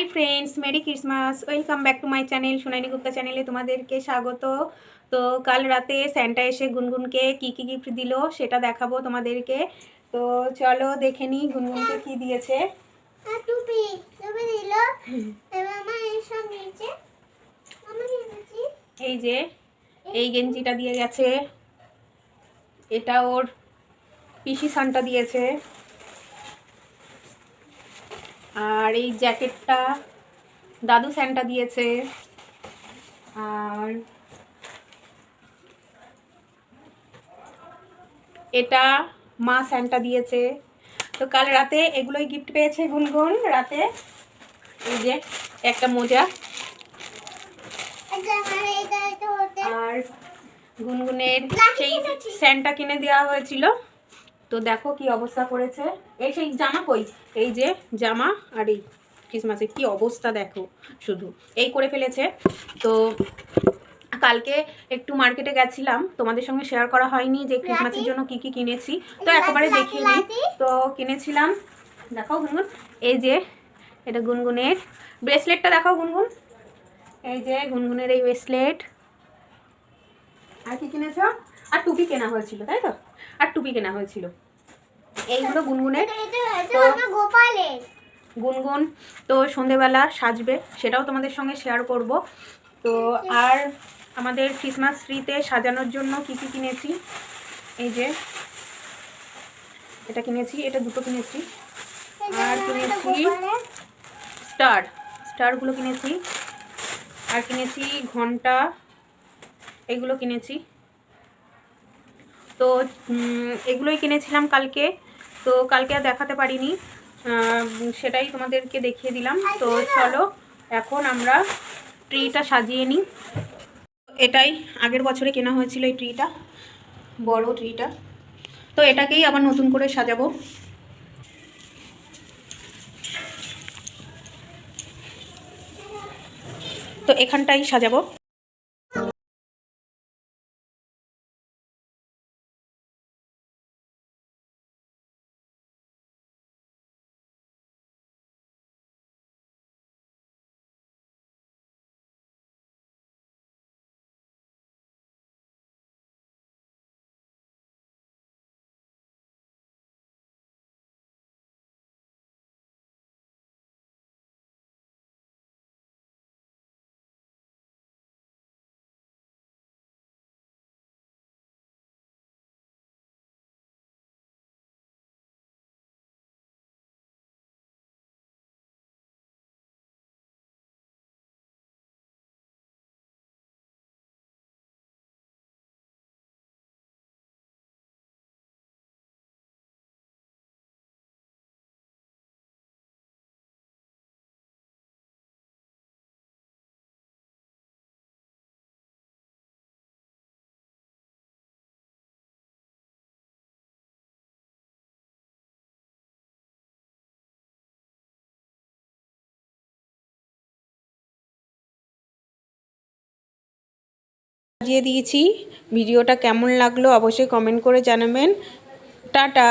High friends, merry Christmas. Welcome back to my channel Sonali Gupta চ্যানেলে তোমাদেরকে স্বাগত। তো কাল রাতে স্যান্টা এসে গুনগুনকে কি কি গিফট দিল সেটা দেখাবো তোমাদেরকে। তো চলো দেখে নিই গুনগুনকে কি দিয়েছে। এই যে এই গেঞ্জিটা দিয়ে গেছে, এটা ওর পিসি সান্টা দিয়েছে। আর এই জ্যাকেটটা দাদু স্যান্টা দিয়েছে। আর এটা মা স্যান্টা দিয়েছে। তো কাল রাতে এগুলোই গিফট পেয়েছে গুনগুন রাতে। এই যে একটা মোজা, আর গুনগুনের সেই স্যান্টা কিনে দেওয়া হয়েছিল। তো দেখো কি অবস্থা করেছে। এই সেই জামা কই, এই যে জামা আর এই ক্রিসমাসের কি অবস্থা দেখো, শুধু এই করে ফেলেছে। তো কালকে একটু মার্কেটে গেছিলাম, তোমাদের সঙ্গে শেয়ার করা হয়নি যে ক্রিসমাসের জন্য কি কি কিনেছি। তো একেবারে দেখিয়ে নিই। তো কিনেছিলাম, দেখাও গুনগুন, এই যে এটা গুনগুনের ব্রেসলেটটা দেখাও গুনগুন, এই যে গুনগুনের এই ব্রেসলেট। আর কি কিনেছ? আর টুপি কেনা হয়েছিল, তাই তো? আর টুপি কেনা হয়েছিল। এইগুলো গুনগুনের। তো গুনগুন তো সন্ধেবেলা সাজবে, সেটাও তোমাদের সঙ্গে শেয়ার করব। তো আর আমাদের ক্রিসমাস ট্রিতে সাজানোর জন্য কি কি কিনেছি, এই যে এটা কিনেছি, এটা দুটো কিনেছি। আর কিনেছি স্টারগুলো কিনেছি। আর কিনেছি ঘন্টা, এগুলো কিনেছি। তো এগুলোই কিনেছিলাম কালকে। তো কালকে আর দেখাতে পারিনি, সেটাই তোমাদেরকে দেখিয়ে দিলাম। তো চলো এখন আমরা ট্রিটা সাজিয়ে নিই। এটাই আগের বছরে কেনা হয়েছিল, এই ট্রিটা, বড় ট্রিটা। তো এটাকেই আবার নতুন করে সাজাবো। তো এখানটাই সাজাবো। সাজিয়ে দিয়েছি। ভিডিওটা কেমন লাগলো অবশ্যই কমেন্ট করে জানাবেন। টাটা।